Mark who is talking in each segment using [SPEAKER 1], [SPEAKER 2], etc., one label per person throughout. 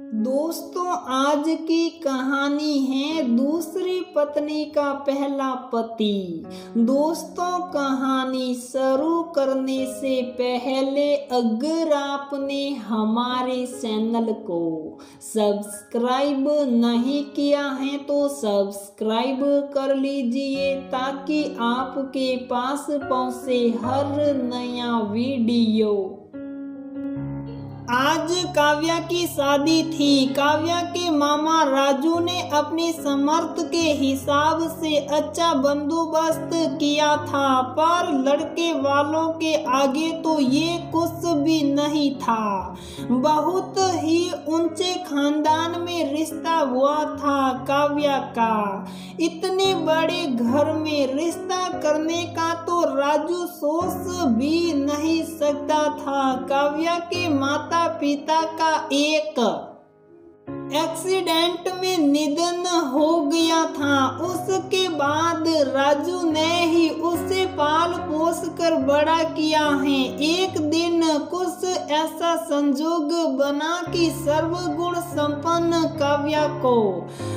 [SPEAKER 1] दोस्तों, आज की कहानी है दूसरी पत्नी का पहला पति। दोस्तों, कहानी शुरू करने से पहले अगर आपने हमारे चैनल को सब्सक्राइब नहीं किया है तो सब्सक्राइब कर लीजिए ताकि आपके पास पहुंचे हर नया वीडियो। आज काव्या की शादी थी। काव्या के मामा राजू ने अपनी समर्थ के हिसाब से अच्छा बंदोबस्त किया था, पर लड़के वालों के आगे तो ये कुछ भी नहीं था। बहुत ही ऊंचे खानदान में रिश्ता हुआ था काव्या का। इतने बड़े घर में रिश्ता करने का तो राजू सोच भी नहीं सकता था। काव्या के माता पिता का एक एक्सीडेंट में निधन हो गया था। उसके बाद राजू ने ही उसे पाल पोस कर बड़ा किया है। एक दिन कुछ ऐसा संजोग बना कि सर्वगुण संपन्न काव्या को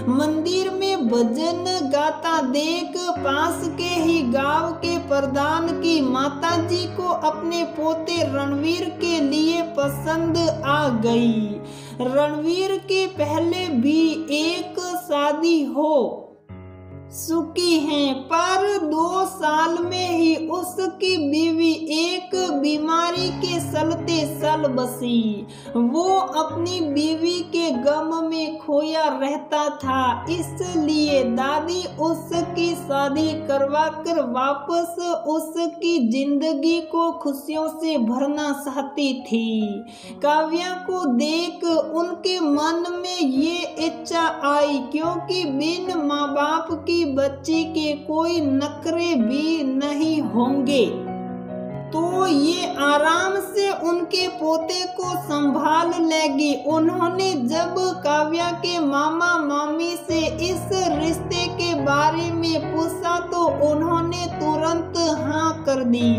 [SPEAKER 1] मंदिर में भजन गाता देख पास के ही गांव के प्रधान की माताजी को अपने पोते रणवीर के लिए पसंद आ गई। रणवीर के पहले भी एक शादी हो चुकी है, पर 2 साल में ही उसकी बीवी एक बीमारी के चलते चल बसी। वो अपनी बीवी के गम में खोया रहता था, इसलिए दादी उसकी शादी करवा कर वापस उसकी जिंदगी को खुशियों से भरना चाहती थी। काव्या को देख उनके मन में ये इच्छा आई, क्योंकि बिन माँ बाप की बच्ची के कोई नखरे भी नहीं होंगे, तो ये आराम से उनके पोते को संभाल लेगी। उन्होंने जब काव्या के मामा मामी से इस रिश्ते के बारे में पूछा तो उन्होंने तुरंत हाँ कर दी।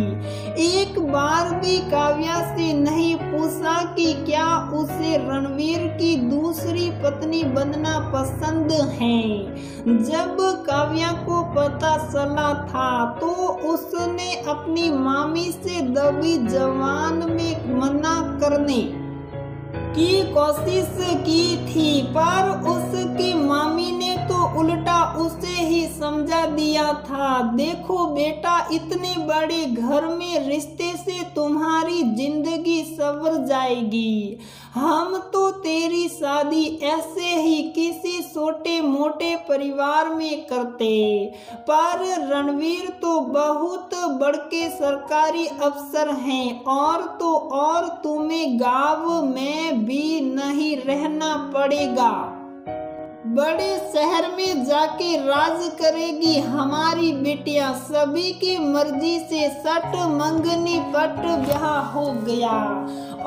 [SPEAKER 1] एक बार भी काव्या से नहीं पूछा कि क्या उसे रणवीर की दूसरी पत्नी बनना पसंद है। जब काव्या को पता चला था तो उसने अपनी मामी से दबी जबान में मना करने की कोशिश की थी, पर उसकी मामी ने तो उल्टा उसे ही समझा दिया था। देखो बेटा, इतने बड़े घर में रिश्ते से तुम्हारी जिंदगी संवर जाएगी। हम तो तेरी शादी ऐसे ही किसी छोटे मोटे परिवार में करते, पर रणवीर तो बहुत बड़के सरकारी अफसर हैं, और तो और तुम्हें गांव में भी नहीं रहना पड़ेगा, बड़े शहर में जाके राज करेगी हमारी बिटिया। सभी की मर्जी से सट मंगनी पट ब्याह हो गया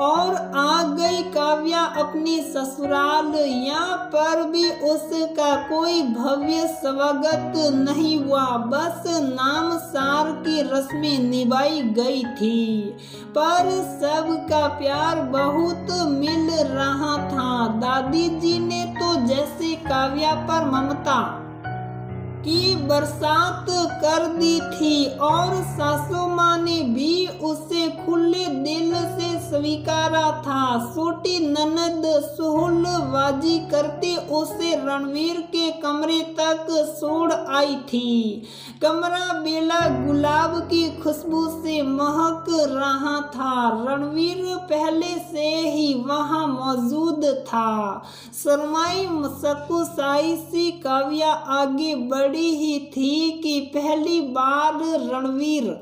[SPEAKER 1] और आ गई काव्या अपनी ससुराल। यहाँ पर भी उसका कोई भव्य स्वागत नहीं हुआ, बस नाम सार की रस्में निभाई गई थी, पर सबका प्यार बहुत मिल रहा था। दादी जी ने तो जैसे काव्या पर ममता की बरसात कर दी थी, और सासू माँ ने भी उसे खुले दिल से स्वीकारा था। छोटी ननद सुहुलबाजी करते उसे रणवीर के कमरे तक छोड़ आई थी। कमरा बेला गुलाब की खुशबू से महक रहा था। रणवीर पहले से ही वहाँ मौजूद था। शर्माई मुस्कुराई सी काव्या आगे बढ़ी ही थी कि पहली बार रणवीर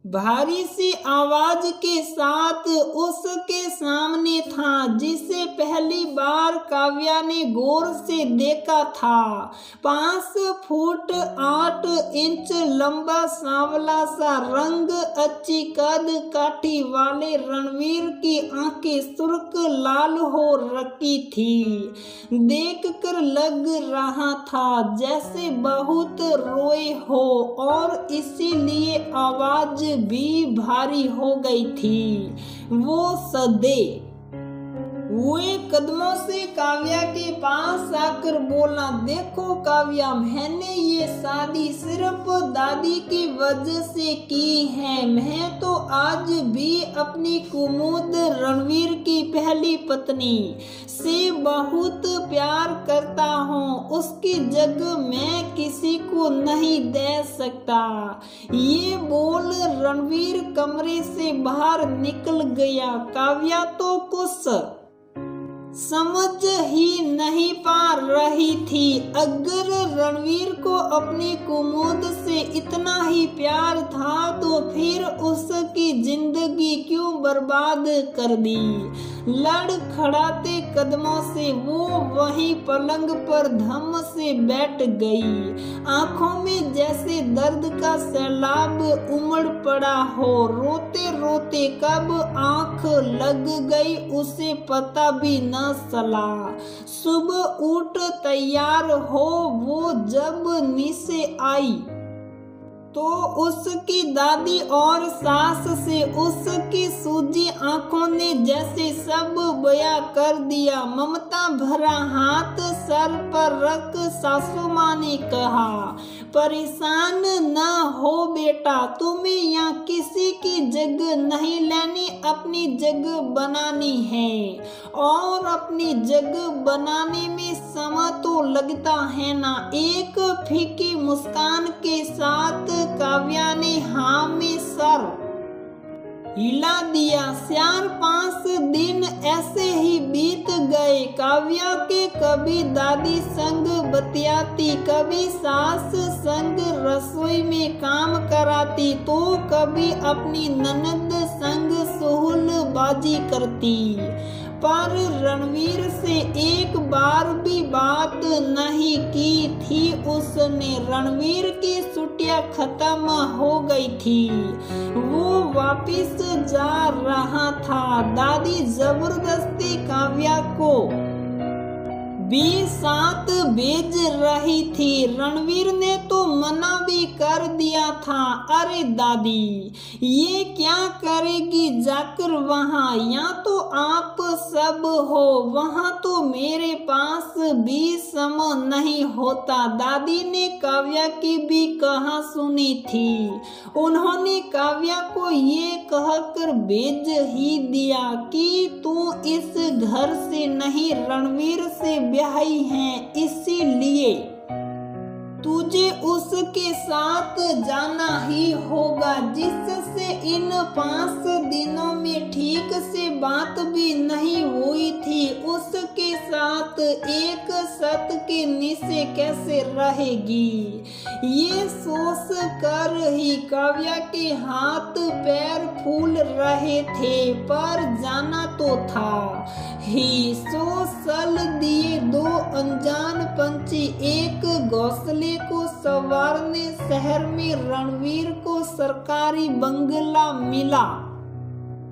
[SPEAKER 1] भारी सी आवाज के साथ उसके सामने था, जिसे पहली बार काव्या ने गौर से देखा था। 5 फुट 8 इंच लंबा सांवला सा रंग, अच्छी कद काठी वाले रणवीर की आंखें सुर्ख लाल हो रखी थी। देखकर लग रहा था जैसे बहुत रोए हो, और इसीलिए आवाज भी भारी हो गई थी। वो सदे हुए कदमों से काव्या के पास आकर बोला, देखो काव्या, मैंने ये शादी सिर्फ दादी की वजह से की है। मैं तो आज भी अपनी कुमुद रणवीर की पहली पत्नी से बहुत प्यार करता हूँ। उसकी जगह मैं किसी को नहीं दे सकता। ये बोल रणवीर कमरे से बाहर निकल गया। काव्या तो कुछ समझ ही नहीं पा रही थी। अगर रणवीर को अपनी कुमुद से इतना ही प्यार था तो फिर उसकी जिंदगी क्यों बर्बाद कर दी। लड़खड़ाते कदमों से वो वहीं पलंग पर धम से बैठ गई। आंखों में जैसे दर्द का सैलाब उमड़ पड़ा हो। रोते रोते कब आंख लग गई उसे पता भी न चला। सुबह उठ तैयार हो वो जब नीचे आई तो उसकी दादी और सास से उसकी सूजी आंखों ने जैसे सब बयां कर दिया। ममता भरा हाथ सर पर रख सासू माँ ने कहा, परेशान न हो बेटा, तुम्हें यहाँ किसी की जगह नहीं लेनी, अपनी जगह बनानी है। और अपनी जगह बनाने में समय तो लगता है ना। एक फीकी मुस्कान के साथ काव्या ने हाँ में सर हिला दिया। 4-5 दिन ऐसे ही बीत गए। काव्या के कभी दादी संग बतियाती, कभी सास संग रसोई में काम कराती, तो कभी अपनी ननद संग सुहुलबाजी करती। पर रणवीर से एक बार भी बात नहीं की थी उसने। रणवीर की छुट्टियां खत्म हो गई थी, वो वापिस जा रहा था। दादी जबरदस्ती काव्या को भी साथ भेज रही थी। रणवीर ने तो मना भी कर दिया था। अरे दादी, ये क्या करेगी जाकर वहाँ? यहाँ तो आप सब हो, वहाँ तो मेरे पास भी समय नहीं होता। दादी ने काव्या की भी कहा सुनी थी। उन्होंने काव्या को ये कहकर भेज ही दिया कि तू इस घर से नहीं, रणवीर से ब्याही हैं, इसीलिए तुझे उसके साथ जाना ही होगा। जिससे इन 5 दिनों में ठीक से बात भी नहीं हुई थी, उसके साथ एक छत के नीचे कैसे रहेगी। ये सोच कर ही काव्या के हाथ पैर फूल रहे थे, पर जाना तो था ही। सोचल दिए 2 अनजान पंछी एक घोंसले को संवारने शहर में रणवीर को सरकारी बंगला मिला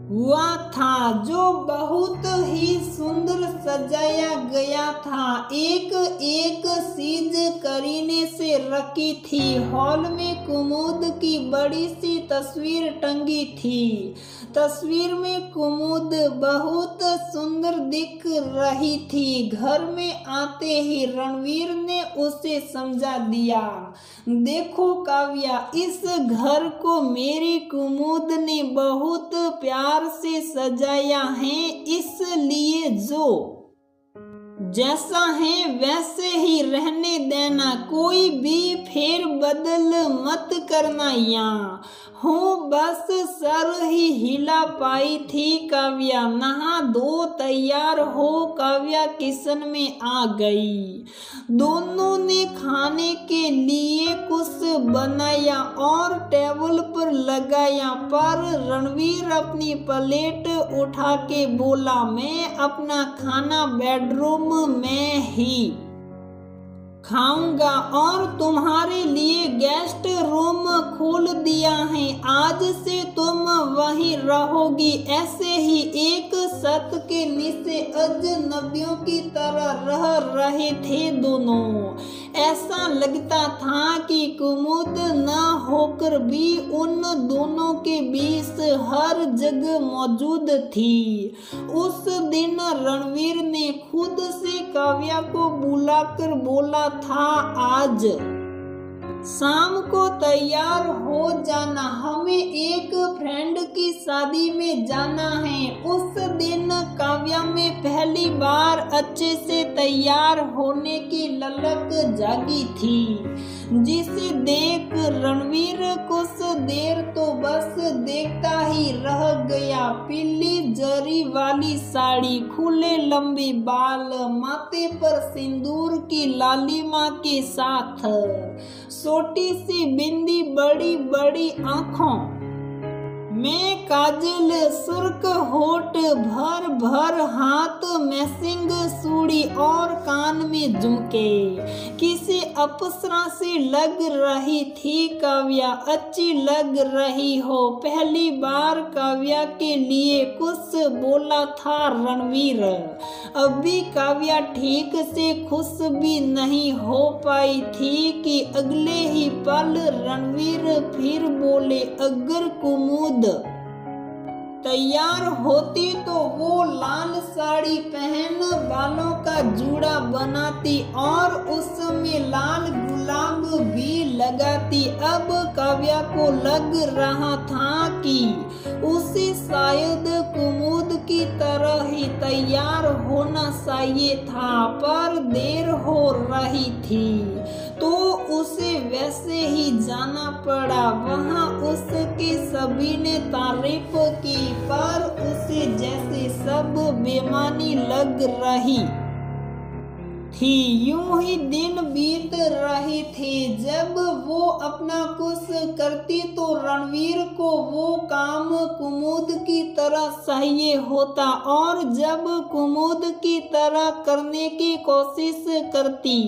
[SPEAKER 1] हुआ था, जो बहुत ही सुंदर सजाया गया था। एक एक चीज करीने से रखी थी। हॉल में कुमुद की बड़ी सी तस्वीर टंगी थी। तस्वीर में कुमुद बहुत सुंदर दिख रही थी। घर में आते ही रणवीर ने उसे समझा दिया, देखो काव्या, इस घर को मेरी कुमुद ने बहुत प्यार से सजाया है, इसलिए जो जैसा है वैसे ही रहने देना, कोई भी फेर बदल मत करना। यहाँ हूँ बस सर ही हिला पाई थी काव्या। नहा धो तैयार हो काव्या किचन में आ गई। दोनों ने खाने के लिए कुछ बनाया और टेबल पर लगाया, पर रणवीर अपनी प्लेट उठा के बोला, मैं अपना खाना बेडरूम में ही खाऊंगा और तुम्हारे लिए गेस्ट रूम खोल दिया है। आज से तुम वहीं रहोगी। ऐसे ही एक सत के नीचे अजनबियों की तरह रह रहे थे दोनों। ऐसा लगता था कि कुमुद न होकर भी उन दोनों के बीच हर जगह मौजूद थी। उस दिन रणवीर ने खुद से काव्या को बुलाकर बोला था, आज शाम को तैयार हो जाना, हमें एक फ्रेंड की शादी में जाना है। उस दिन काव्या में पहली बार अच्छे से तैयार होने की ललक जागी थी, जिसे देख रणवीर कुछ देर तो बस देखता ही रह गया। पीली जरी वाली साड़ी, खुले लंबे बाल, माथे पर सिंदूर की लालिमा के साथ छोटी सी बिंदी, बड़ी बड़ी आंखों में काजल, सुर्ख होठ, भर भर हाथ मैसिंग चूड़ी और कान में झुमके। किसी अप्सरा से लग रही थी काव्या, अच्छी लग रही हो। पहली बार काव्या के लिए कुछ बोला था रणवीर। अभी काव्या ठीक से खुश भी नहीं हो पाई थी कि अगले ही पल रणवीर फिर बोले, अगर कुमुद तैयार होती तो वो लाल साड़ी पहन बालों का जूड़ा बनाती और उसमें लाल गुलाब भी लगाती। अब काव्या को लग रहा था कि उसे शायद कुमुद की तरह ही तैयार होना चाहिए था, पर देर हो रही थी तो उसे वैसे ही जाना पड़ा। वहाँ उसकी सभी ने तारीफ की, पर उसे जैसे सब बेमानी लग रही थी। यूं ही दिन बीत रहे थे। जब वो अपना कुछ करती तो रणवीर को वो काम कुमुद की तरह चाहिए होता, और जब कुमुद की तरह करने की कोशिश करती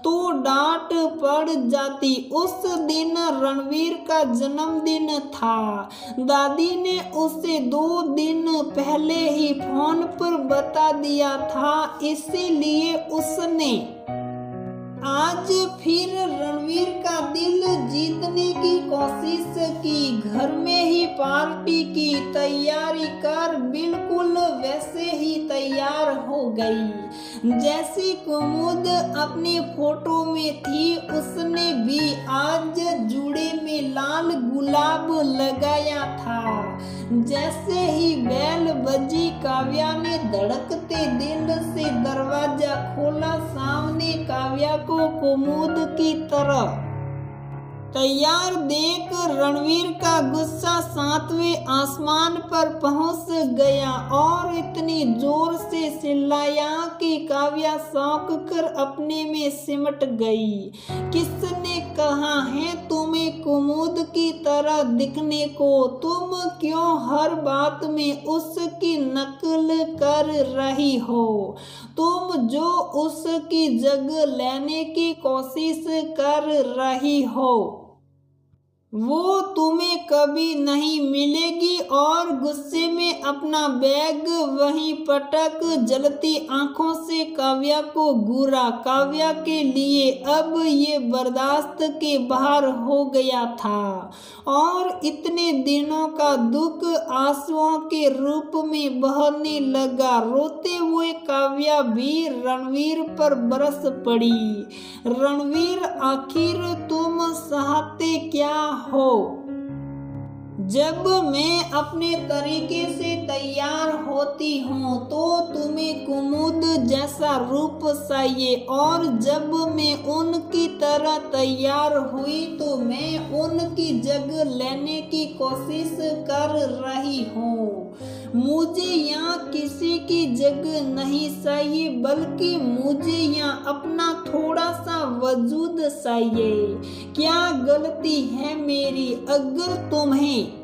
[SPEAKER 1] तो डांट पड़ जाती। उस दिन रणवीर का जन्मदिन था। दादी ने उसे 2 दिन पहले ही फोन पर बता दिया था, इसीलिए उसने आज फिर रणवीर का दिल जीतने की कोशिश की। घर में ही पार्टी की तैयारी कर बिल्कुल वैसे ही तैयार हो गई जैसी कुमुद अपनी फोटो में थी। उसने भी आज जूड़े में लाल गुलाब लगाया था। जैसे ही बेल बजी, काव्या ने धड़कते दिल से दरवाजा खोला। सामने काव्या को कुमुद की तरह तैयार देख रणवीर का गुस्सा 7वें आसमान पर पहुंच गया और इतनी जोर से चिल्लाया कि काव्या चौंक कर अपने में सिमट गई। किसने कहा है तुम्हें कुमुद की तरह दिखने को? तुम क्यों हर बात में उसकी नकल कर रही हो? तुम जो उसकी जगह लेने की कोशिश कर रही हो वो तुम्हें कभी नहीं मिलेगी। और गुस्से में अपना बैग वहीं पटक जलती आंखों से काव्या को घूरा। काव्या के लिए अब ये बर्दाश्त के बाहर हो गया था और इतने दिनों का दुख आंसुओं के रूप में बहने लगा। रोते हुए काव्या भी रणवीर पर बरस पड़ी। रणवीर, आखिर तुम चाहते क्या हो? जब मैं अपने तरीके से तैयार होती हूँ तो तुम्हें कुमुद जैसा रूप चाहिए, और जब मैं उनकी तरह तैयार हुई तो मैं उनकी जगह लेने की कोशिश कर रही हूँ। मुझे यहाँ किसी की जगह नहीं चाहिए, बल्कि मुझे यहाँ अपना थोड़ा सा वजूद चाहिए। क्या गलती है मेरी? अगर तुम्हें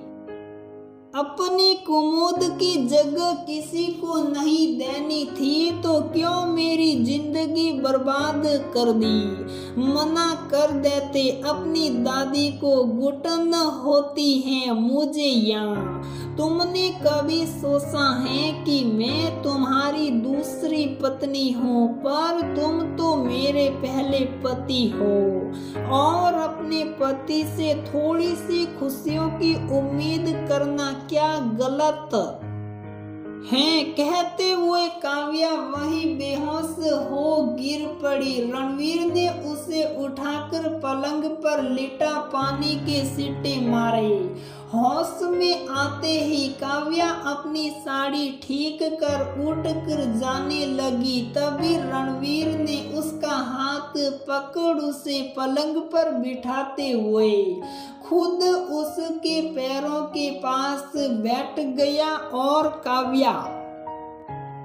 [SPEAKER 1] अपनी कुमुद की जगह किसी को नहीं देनी थी तो क्यों मेरी जिंदगी जिंदगी बर्बाद कर दी। मना कर देते अपनी दादी को, घुटन होती है मुझे यहाँ। तुमने कभी सोचा है कि मैं तुम्हारी दूसरी पत्नी हूँ, पर तुम तो मेरे पहले पति हो और अपने पति से थोड़ी सी खुशियों की उम्मीद करना क्या गलत है। कहते हुए काव्या वही बेहोश हो गिर पड़ी। रणवीर ने उसे उठाकर पलंग पर लिटा पानी के सीटे मारे। होश में आते ही काव्या अपनी साड़ी ठीक कर उठ कर जाने लगी। तभी रणवीर ने उसका हाथ पकड़ उसे पलंग पर बिठाते हुए खुद उसके पैरों के पास बैठ गया और काव्या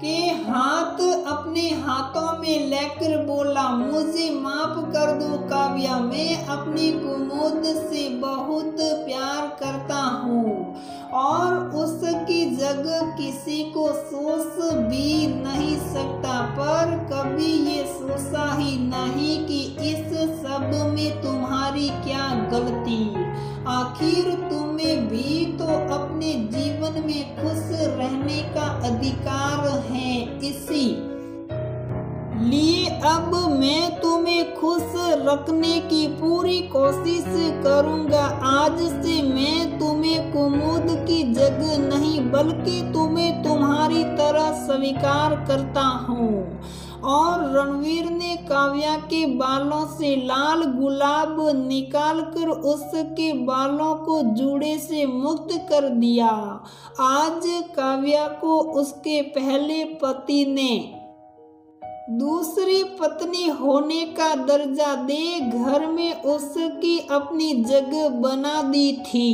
[SPEAKER 1] के हाथ अपने हाथों में लेकर बोला, मुझे माफ कर दो काव्या, मैं अपनी कुमुद से बहुत प्यार करता हूँ और उसकी जगह किसी को सोच भी नहीं सकता, पर कभी ये सोचा ही नहीं कि इस सब में तुम्हारी क्या गलती। आखिर तुम्हें भी तो अपने जीवन में खुश रहने का अधिकार है, इसी लिए अब मैं तुम्हें खुश रखने की पूरी कोशिश करूंगा। आज से मैं तुम्हें कुमुद की जगह नहीं बल्कि तुम्हें तुम्हारी तरह स्वीकार करता हूँ। और रणवीर ने काव्या के बालों से लाल गुलाब निकालकर उसके बालों को जूड़े से मुक्त कर दिया। आज काव्या को उसके पहले पति ने दूसरी पत्नी होने का दर्जा दे घर में उसकी अपनी जगह बना दी थी।